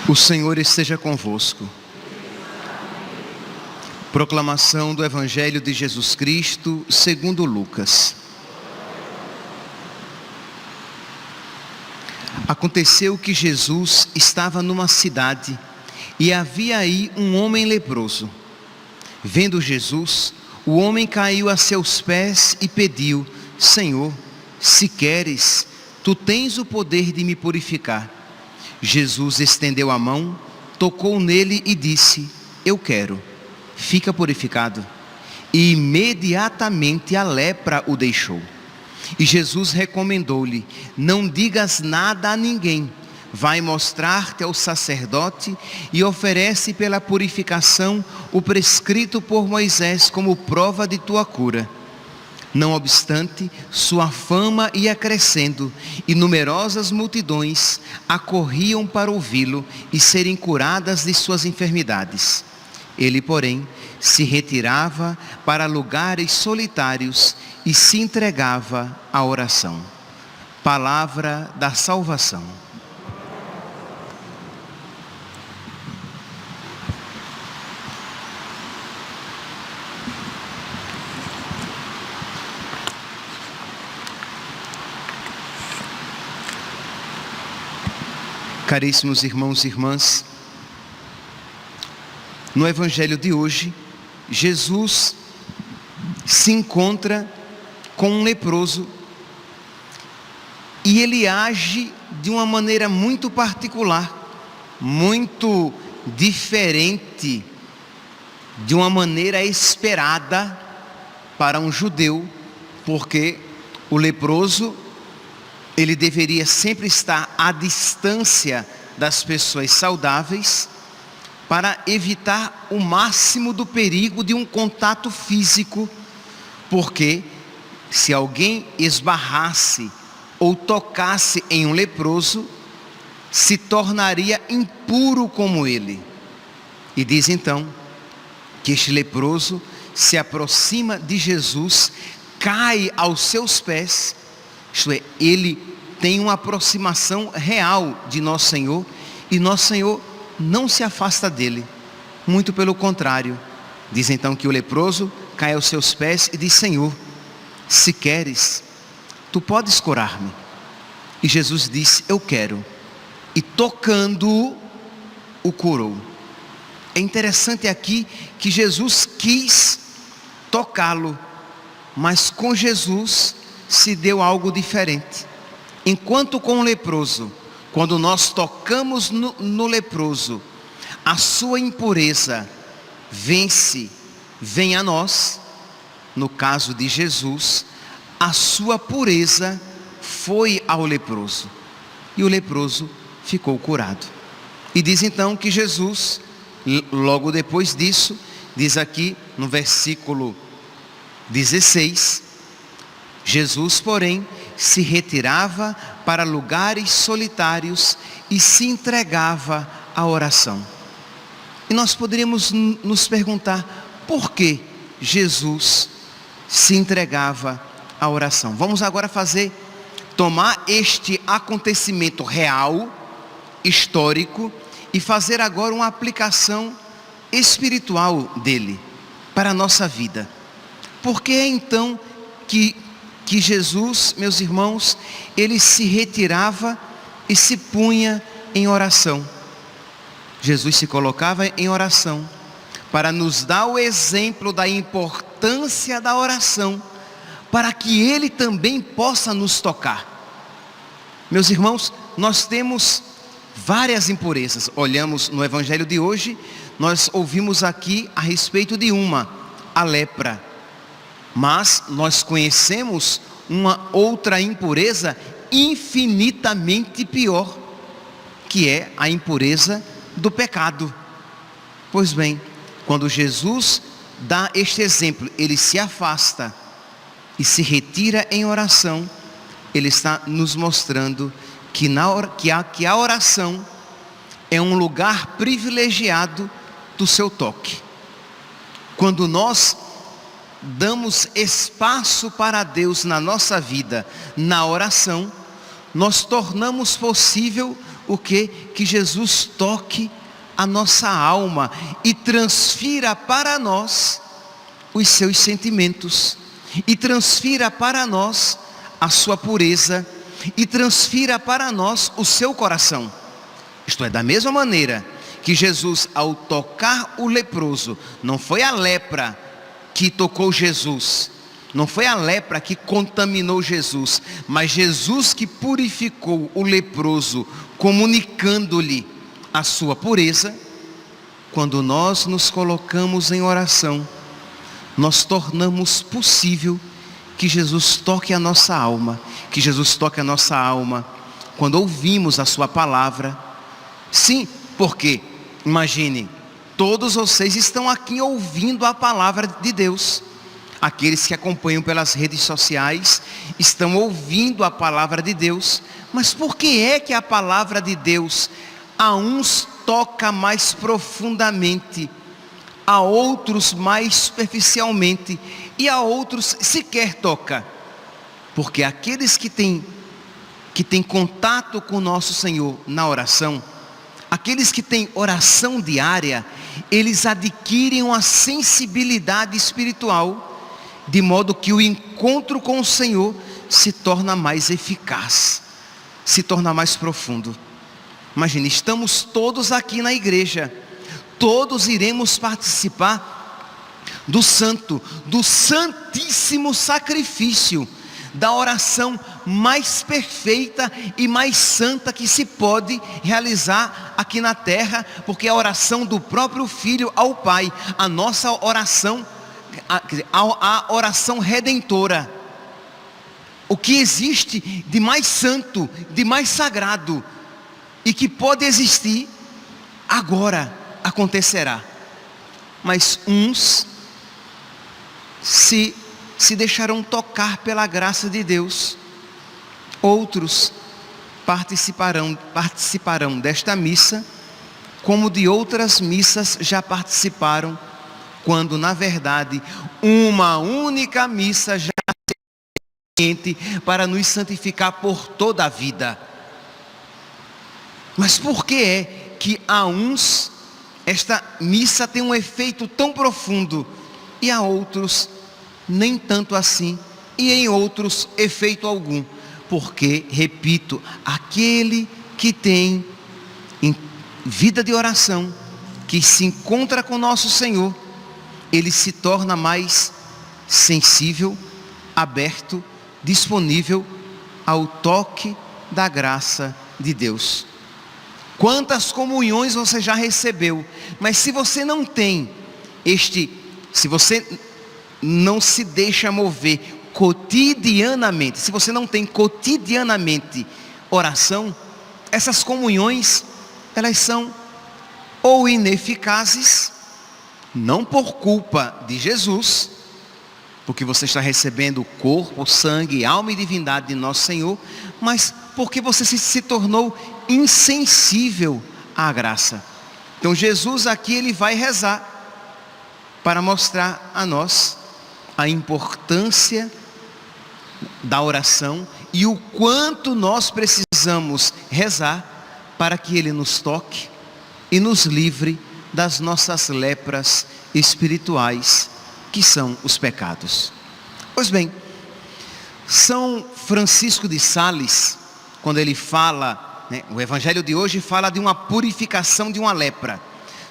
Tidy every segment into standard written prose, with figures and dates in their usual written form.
O Senhor esteja convosco. Proclamação do Evangelho de Jesus Cristo, segundo Lucas. Aconteceu que Jesus estava numa cidade e havia aí um homem leproso. Vendo Jesus, o homem caiu a seus pés e pediu: Senhor, se queres, tu tens o poder de me purificar. Jesus estendeu a mão, tocou nele e disse: Eu quero, fica purificado. E imediatamente a lepra o deixou. E Jesus recomendou-lhe: Não digas nada a ninguém. Vai mostrar-te ao sacerdote e oferece pela purificação o prescrito por Moisés como prova de tua cura. Não obstante, sua fama ia crescendo e numerosas multidões acorriam para ouvi-lo e serem curadas de suas enfermidades. Ele, porém, se retirava para lugares solitários e se entregava à oração. Palavra da salvação. Caríssimos irmãos e irmãs, no Evangelho de hoje, Jesus se encontra com um leproso e ele age de uma maneira muito particular, muito diferente, de uma maneira esperada para um judeu, porque o leproso ele deveria sempre estar à distância das pessoas saudáveis para evitar o máximo do perigo de um contato físico, porque se alguém esbarrasse ou tocasse em um leproso, se tornaria impuro como ele. E diz então que este leproso se aproxima de Jesus, cai aos seus pés, isto é, ele tem uma aproximação real de Nosso Senhor, e Nosso Senhor não se afasta dele, muito pelo contrário. Diz então que o leproso cai aos seus pés e diz: Senhor, se queres, tu podes curar-me. E Jesus disse: Eu quero, e tocando-o, o curou. É interessante aqui que Jesus quis tocá-lo, mas com Jesus se deu algo diferente. Enquanto com o leproso, quando nós tocamos no leproso, a sua impureza vem a nós. No caso de Jesus, a sua pureza foi ao leproso, e o leproso ficou curado. E diz então que Jesus, logo depois disso, diz aqui no versículo 16, Jesus, porém, se retirava para lugares solitários e se entregava à oração. E nós poderíamos nos perguntar: por que Jesus se entregava à oração? Vamos agora tomar este acontecimento real, histórico, e fazer agora uma aplicação espiritual dele para a nossa vida. Por que então que Jesus, meus irmãos, ele se retirava e se punha em oração? Jesus se colocava em oração para nos dar o exemplo da importância da oração, para que ele também possa nos tocar. Meus irmãos, nós temos várias impurezas. Olhamos no Evangelho de hoje, nós ouvimos aqui a respeito de a lepra. Mas nós conhecemos uma outra impureza infinitamente pior, que é a impureza do pecado. Pois bem, quando Jesus dá este exemplo, ele se afasta e se retira em oração, ele está nos mostrando que a oração é um lugar privilegiado do seu toque. Quando nós damos espaço para Deus na nossa vida, na oração, nós tornamos possível o quê? Que Jesus toque a nossa alma e transfira para nós os seus sentimentos, e transfira para nós a sua pureza, e transfira para nós o seu coração. Isto é, da mesma maneira que Jesus, ao tocar o leproso, não foi a lepra que tocou Jesus, não foi a lepra que contaminou Jesus, mas Jesus que purificou o leproso, comunicando-lhe a sua pureza. Quando nós nos colocamos em oração, nós tornamos possível que Jesus toque a nossa alma, que Jesus toque a nossa alma quando ouvimos a sua palavra. Sim, porque, imagine, todos vocês estão aqui ouvindo a palavra de Deus. Aqueles que acompanham pelas redes sociais estão ouvindo a palavra de Deus. Mas por que é que a palavra de Deus a uns toca mais profundamente, a outros mais superficialmente e a outros sequer toca? Porque aqueles que têm contato com o nosso Senhor na oração, aqueles que têm oração diária, eles adquirem uma sensibilidade espiritual, de modo que o encontro com o Senhor se torna mais eficaz, se torna mais profundo. Imagine, estamos todos aqui na igreja, todos iremos participar do santíssimo sacrifício, da oração mais perfeita e mais santa que se pode realizar aqui na terra, porque é a oração do próprio Filho ao Pai, a nossa oração, a oração redentora. O que existe de mais santo, de mais sagrado, e que pode existir, agora acontecerá. Mas uns se deixarão tocar pela graça de Deus, outros participarão desta missa, como de outras missas já participaram, quando na verdade uma única missa já é suficiente para nos santificar por toda a vida. Mas por que é que a uns esta missa tem um efeito tão profundo e a outros nem tanto assim, e em outros efeito algum? Porque, repito, aquele que tem vida de oração, que se encontra com nosso Senhor, ele se torna mais sensível, aberto, disponível ao toque da graça de Deus. Quantas comunhões você já recebeu, mas se você não tem se você não se deixa mover cotidianamente, se você não tem cotidianamente oração, essas comunhões, elas são ou ineficazes, não por culpa de Jesus, porque você está recebendo o corpo, sangue, alma e divindade de nosso Senhor, mas porque você se tornou insensível à graça. Então Jesus aqui, ele vai rezar para mostrar a nós a importância da oração e o quanto nós precisamos rezar para que Ele nos toque e nos livre das nossas lepras espirituais, que são os pecados. Pois bem, São Francisco de Sales, quando ele fala, o evangelho de hoje fala de uma purificação de uma lepra.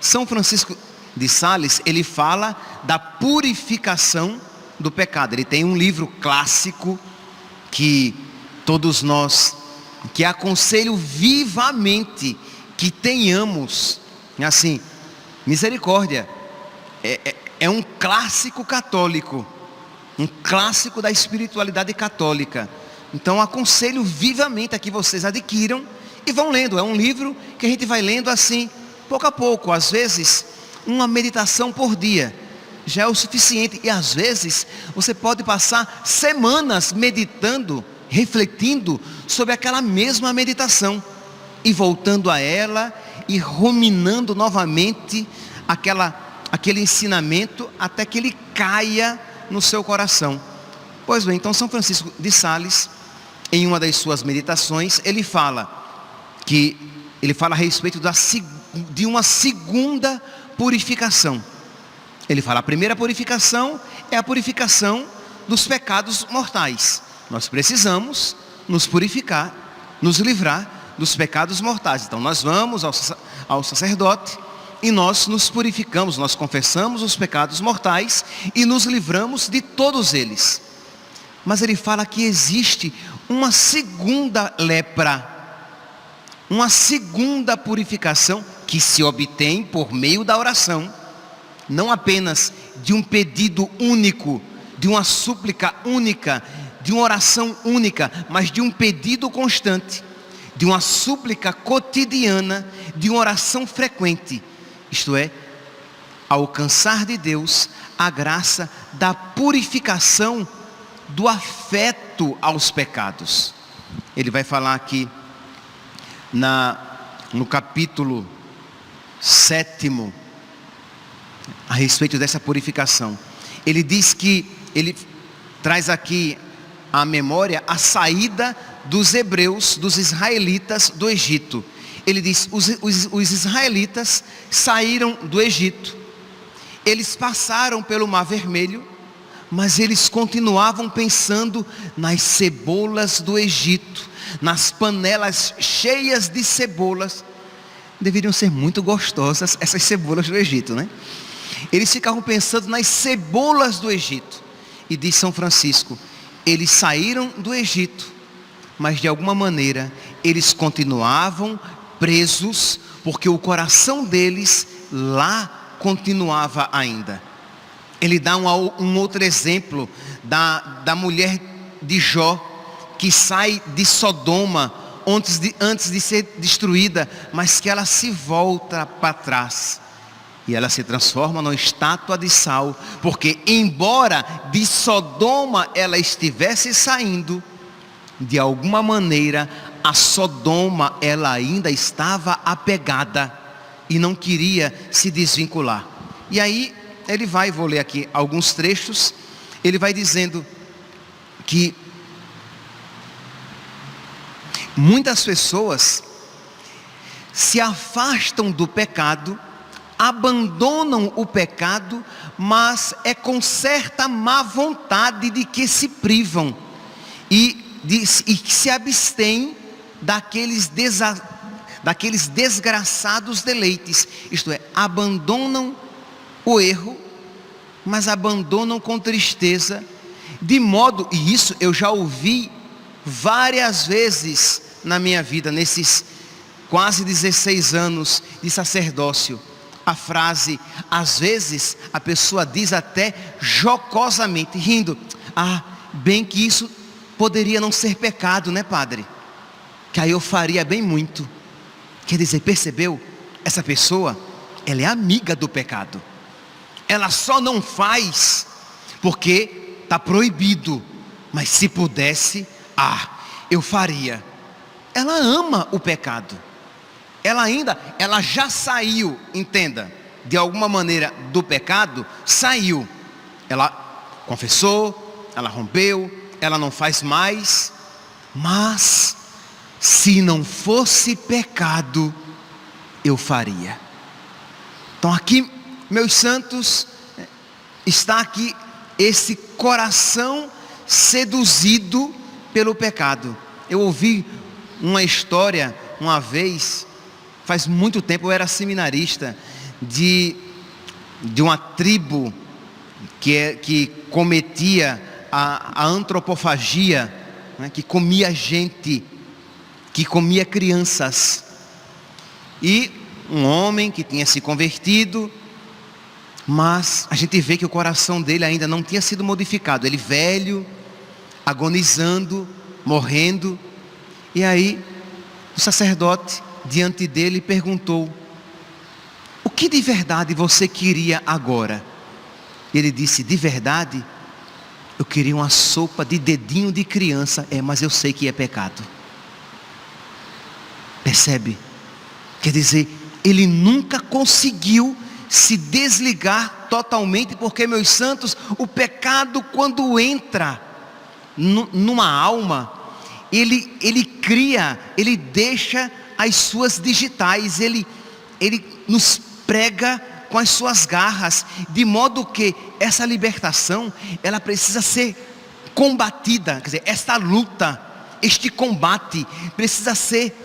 São Francisco de Sales, ele fala da purificação do pecado. Ele tem um livro clássico que todos nós, que aconselho vivamente que tenhamos, assim, misericórdia, é um clássico católico, um clássico da espiritualidade católica. Então aconselho vivamente a que vocês adquiram e vão lendo. É um livro que a gente vai lendo assim, pouco a pouco. Às vezes uma meditação por dia já é o suficiente, e às vezes você pode passar semanas meditando, refletindo sobre aquela mesma meditação e voltando a ela e ruminando novamente aquele ensinamento até que ele caia no seu coração. Pois bem, então São Francisco de Sales, em uma das suas meditações, ele fala que ele fala a respeito de uma segunda purificação. Ele fala, a primeira purificação é a purificação dos pecados mortais. Nós precisamos nos purificar, nos livrar dos pecados mortais. Então nós vamos ao sacerdote e nós nos purificamos, nós confessamos os pecados mortais e nos livramos de todos eles. Mas ele fala que existe uma segunda lepra, uma segunda purificação que se obtém por meio da oração, não apenas de um pedido único, de uma súplica única, de uma oração única, mas de um pedido constante, de uma súplica cotidiana, de uma oração frequente, isto é, alcançar de Deus a graça da purificação do afeto aos pecados. Ele vai falar aqui no capítulo 7 a respeito dessa purificação. Ele diz que ele traz aqui à memória a saída dos hebreus, dos israelitas do Egito. Ele diz, os israelitas saíram do Egito, eles passaram pelo Mar Vermelho, mas eles continuavam pensando nas cebolas do Egito, nas panelas cheias de cebolas. Deveriam ser muito gostosas essas cebolas do Egito, né? Eles ficavam pensando nas cebolas do Egito. E diz São Francisco, eles saíram do Egito, mas de alguma maneira eles continuavam presos, porque o coração deles lá continuava ainda. Ele dá um outro exemplo da mulher de Jó, que sai de Sodoma antes de ser destruída, mas que ela se volta para trás. E ela se transforma numa estátua de sal, porque embora de Sodoma ela estivesse saindo, de alguma maneira a Sodoma ela ainda estava apegada e não queria se desvincular. E aí ele vai, vou ler aqui alguns trechos, ele vai dizendo que muitas pessoas se afastam do pecado, abandonam o pecado, mas é com certa má vontade de que se privam e que se abstêm daqueles desgraçados deleites, isto é, abandonam o erro, mas abandonam com tristeza, de modo, e isso eu já ouvi várias vezes na minha vida, nesses quase 16 anos de sacerdócio, a frase, às vezes a pessoa diz até jocosamente, rindo, bem que isso poderia não ser pecado, né, padre? Que aí eu faria bem muito. Quer dizer, percebeu? Essa pessoa, ela é amiga do pecado. Ela só não faz porque está proibido. Mas se pudesse, eu faria. Ela ama o pecado. Ela já saiu, entenda, de alguma maneira do pecado, saiu. Ela confessou, ela rompeu, ela não faz mais, mas se não fosse pecado, eu faria. Então aqui, meus santos, está aqui esse coração seduzido pelo pecado. Eu ouvi uma história uma vez, faz muito tempo, eu era seminarista, de uma tribo que cometia a antropofagia, né, que comia gente, que comia crianças. E um homem que tinha se convertido, mas a gente vê que o coração dele ainda não tinha sido modificado. Ele velho, agonizando, morrendo. E aí o sacerdote diante dele perguntou: o que de verdade você queria agora? Ele disse: de verdade, eu queria uma sopa de dedinho de criança. Mas eu sei que é pecado. Percebe? Quer dizer, ele nunca conseguiu se desligar totalmente, porque, meus santos, o pecado, quando entra numa alma, ele cria, ele deixa as suas digitais, Ele nos prega com as suas garras, de modo que essa libertação, ela precisa ser combatida, quer dizer, esta luta, este combate, precisa ser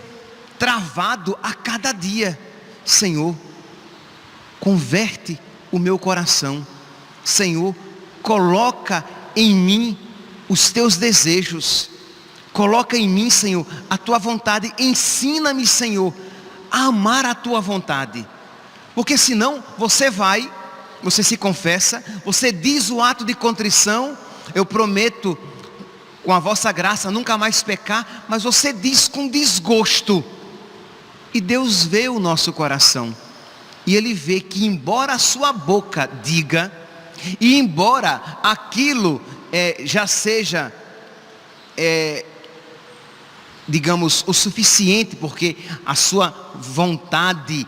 travado a cada dia. Senhor, converte o meu coração. Senhor, coloca em mim os teus desejos. Coloca em mim, Senhor, a tua vontade. Ensina-me, Senhor, a amar a tua vontade. Porque senão você se confessa, você diz o ato de contrição, eu prometo, com a vossa graça, nunca mais pecar, mas você diz com desgosto. E Deus vê o nosso coração. E Ele vê que embora a sua boca diga, e embora aquilo já seja, digamos, o suficiente, porque a sua vontade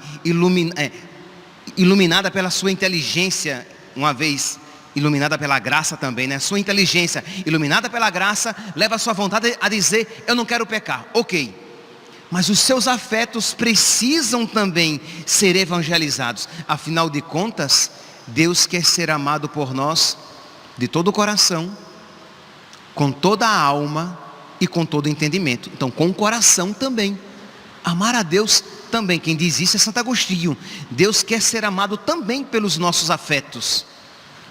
iluminada pela sua inteligência, uma vez iluminada pela graça também, né? Sua inteligência iluminada pela graça leva a sua vontade a dizer: eu não quero pecar, ok, mas os seus afetos precisam também ser evangelizados. Afinal de contas, Deus quer ser amado por nós de todo o coração, com toda a alma e com todo o entendimento. Então, com o coração também, amar a Deus também. Quem diz isso é Santo Agostinho. Deus quer ser amado também pelos nossos afetos.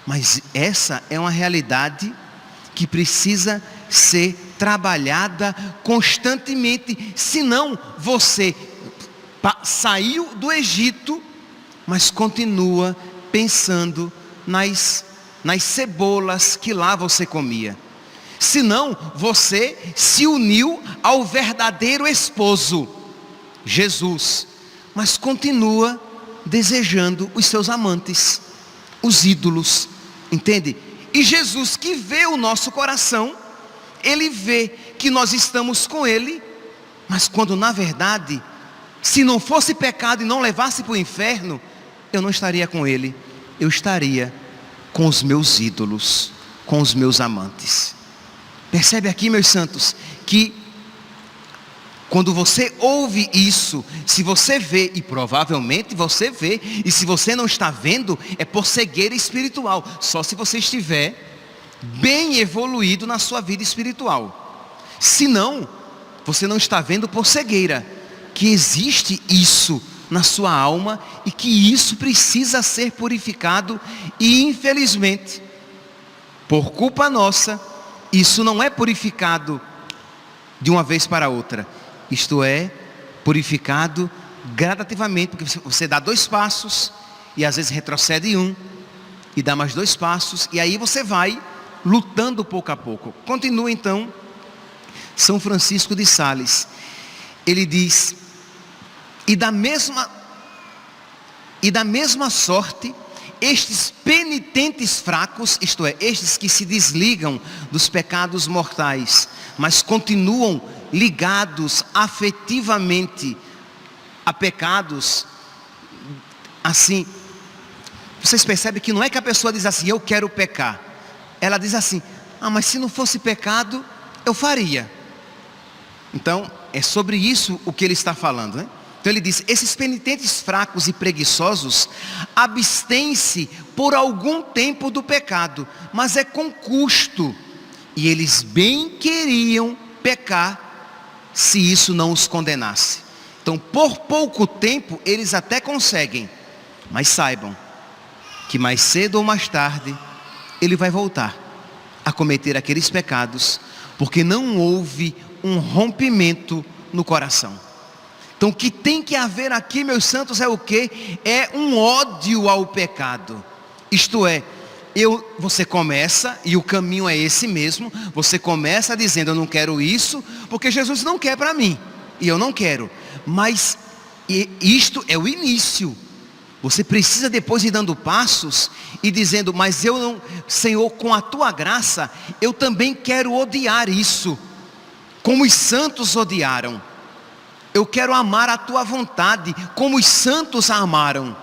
Mas essa é uma realidade que precisa ser trabalhada constantemente. Senão você saiu do Egito, mas continua pensando nas cebolas que lá você comia. Senão você se uniu ao verdadeiro esposo, Jesus, mas continua desejando os seus amantes, os ídolos, entende? E Jesus, que vê o nosso coração, Ele vê que nós estamos com Ele, mas quando na verdade, se não fosse pecado e não levasse para o inferno, eu não estaria com Ele, eu estaria com os meus ídolos, com os meus amantes. Percebe aqui, meus santos, que quando você ouve isso, se você vê, e provavelmente você vê, e se você não está vendo, é por cegueira espiritual, só se você estiver bem evoluído na sua vida espiritual. Se não, você não está vendo por cegueira, que existe isso na sua alma, e que isso precisa ser purificado, e infelizmente, por culpa nossa, isso não é purificado de uma vez para outra. Isto é purificado gradativamente, porque você dá 2 passos, e às vezes retrocede 1, e dá mais 2 passos, e aí você vai lutando pouco a pouco. Continua então São Francisco de Sales. Ele diz: e da mesma sorte, estes penitentes fracos, isto é, estes que se desligam dos pecados mortais, mas continuam ligados afetivamente a pecados, assim, vocês percebem que não é que a pessoa diz assim: eu quero pecar. Ela diz assim: mas se não fosse pecado, eu faria. Então, é sobre isso o que ele está falando, né? Então ele diz: esses penitentes fracos e preguiçosos abstêm-se por algum tempo do pecado, mas é com custo, e eles bem queriam pecar se isso não os condenasse. Então, por pouco tempo eles até conseguem, mas saibam que mais cedo ou mais tarde ele vai voltar a cometer aqueles pecados, porque não houve um rompimento no coração. Então o que tem que haver aqui, meus santos, é o quê? É um ódio ao pecado. Isto é, você começa, e o caminho é esse mesmo, você começa dizendo: eu não quero isso, porque Jesus não quer para mim, e eu não quero. Mas isto é o início. Você precisa depois ir dando passos e dizendo: mas eu não, Senhor, com a tua graça, eu também quero odiar isso, como os santos odiaram. Eu quero amar a tua vontade, como os santos a amaram.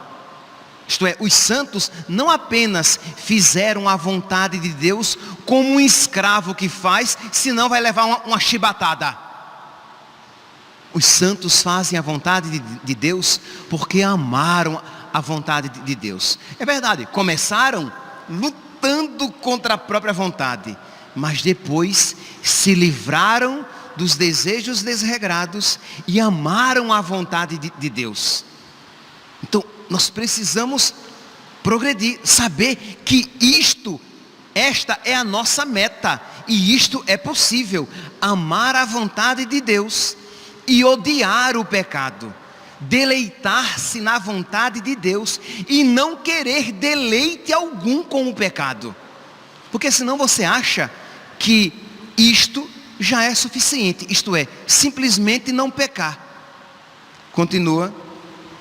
Isto é, os santos não apenas fizeram a vontade de Deus como um escravo que faz, senão vai levar uma chibatada. Os santos fazem a vontade de Deus porque amaram a vontade de Deus. É verdade, começaram lutando contra a própria vontade, mas depois se livraram dos desejos desregrados e amaram a vontade de Deus. Então, nós precisamos progredir, saber que esta é a nossa meta, e isto é possível: amar a vontade de Deus e odiar o pecado, deleitar-se na vontade de Deus e não querer deleite algum com o pecado, porque senão você acha que isto já é suficiente, isto é, simplesmente não pecar. Continua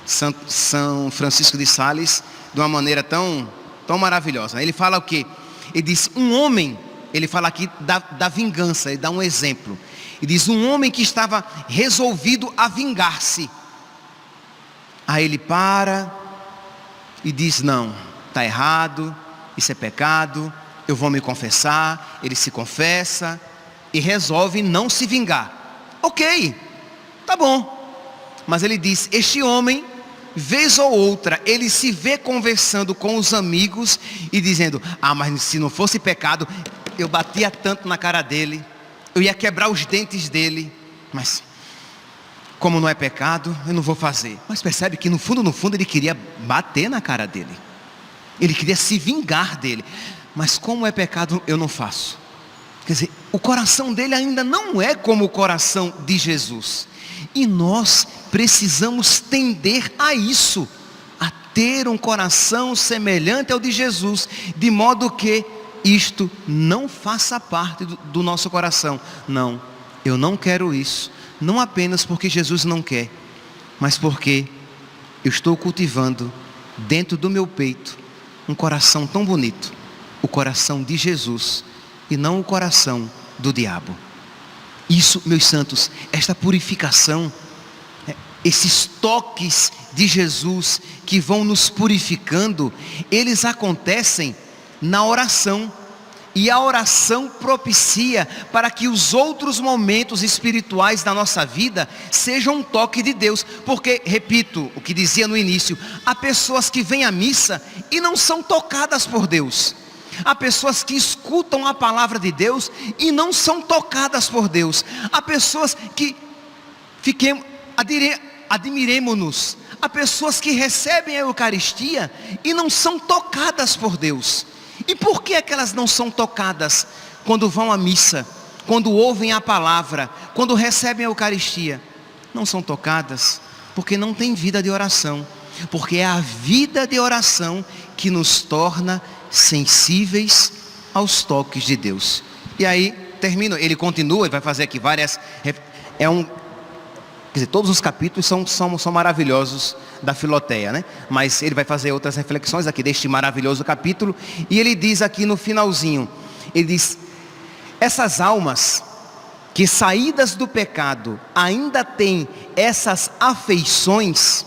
São Francisco de Sales de uma maneira tão maravilhosa. Ele fala o quê? Ele diz, ele fala aqui da vingança, ele dá um exemplo. Ele diz, um homem que estava resolvido a vingar-se. Aí ele para e diz, não, está errado, isso é pecado, eu vou me confessar. Ele se confessa e resolve não se vingar. Ok, tá bom. Mas ele diz, este homem, vez ou outra, ele se vê conversando com os amigos e dizendo, mas se não fosse pecado, eu batia tanto na cara dele, eu ia quebrar os dentes dele, mas como não é pecado, eu não vou fazer. Mas percebe que no fundo ele queria bater na cara dele, ele queria se vingar dele, mas como é pecado, eu não faço. Quer dizer, o coração dele ainda não é como o coração de Jesus. E nós precisamos tender a isso, a ter um coração semelhante ao de Jesus, de modo que isto não faça parte do nosso coração. Não, eu não quero isso, não apenas porque Jesus não quer, mas porque eu estou cultivando dentro do meu peito um coração tão bonito, o coração de Jesus, e não o coração do diabo. Isso, meus santos, esta purificação, esses toques de Jesus que vão nos purificando, eles acontecem na oração. E a oração propicia para que os outros momentos espirituais da nossa vida sejam um toque de Deus. Porque, repito o que dizia no início, há pessoas que vêm à missa e não são tocadas por Deus. Há pessoas que escutam a palavra de Deus e não são tocadas por Deus. Há pessoas que admiremo-nos. Há pessoas que recebem a Eucaristia e não são tocadas por Deus. E por que é que elas não são tocadas quando vão à missa, quando ouvem a palavra, quando recebem a Eucaristia? Não são tocadas porque não têm vida de oração. Porque é a vida de oração que nos torna sensíveis aos toques de Deus. E aí, ele continua, ele vai fazer aqui várias... Quer dizer, todos os capítulos são maravilhosos da Filoteia, né? Mas ele vai fazer outras reflexões aqui deste maravilhoso capítulo. E ele diz aqui no finalzinho, ele diz, essas almas que saídas do pecado ainda têm essas afeições,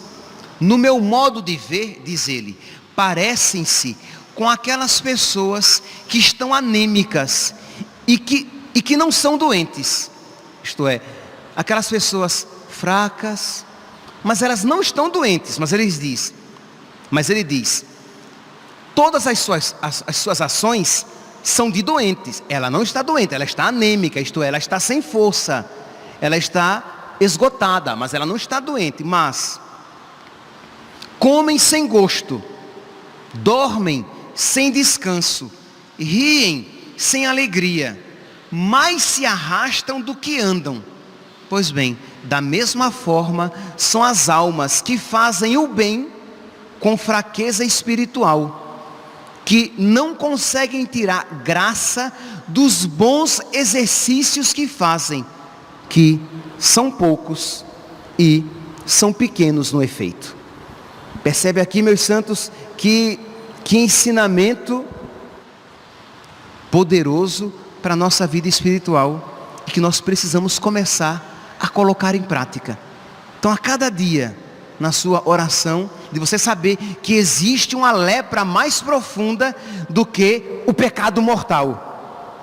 no meu modo de ver, diz ele, parecem-se com aquelas pessoas que estão anêmicas e que não são doentes. Isto é, aquelas pessoas fracas, mas elas não estão doentes. Mas ele diz, todas as suas ações são de doentes. Ela não está doente, ela está anêmica, isto é, ela está sem força, ela está esgotada, mas ela não está doente. Mas comem sem gosto, dormem sem descanso, riem sem alegria, mais se arrastam do que andam. Pois bem, da mesma forma são as almas que fazem o bem com fraqueza espiritual, que não conseguem tirar graça dos bons exercícios que fazem, que são poucos e são pequenos no efeito. Percebe aqui, meus santos, que ensinamento poderoso para a nossa vida espiritual, e que nós precisamos começar a colocar em prática. Então, a cada dia, na sua oração, de você saber que existe uma lepra mais profunda do que o pecado mortal.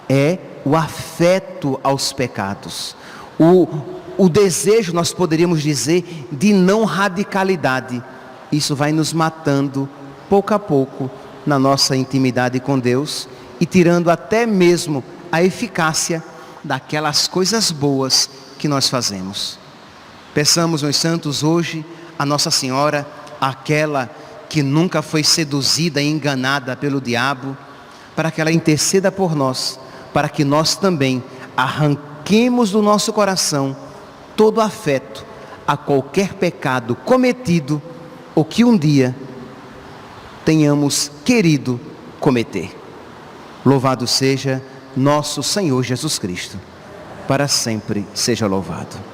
É o afeto aos pecados. O o desejo, nós poderíamos dizer, de não radicalidade. Isso vai nos matando pouco a pouco na nossa intimidade com Deus e tirando até mesmo a eficácia daquelas coisas boas que nós fazemos. Peçamos, meus santos, hoje a Nossa Senhora, aquela que nunca foi seduzida e enganada pelo diabo, para que ela interceda por nós, para que nós também arranquemos do nosso coração todo afeto a qualquer pecado cometido ou que um dia tenhamos querido cometer. Louvado seja nosso Senhor Jesus Cristo. Para sempre seja louvado.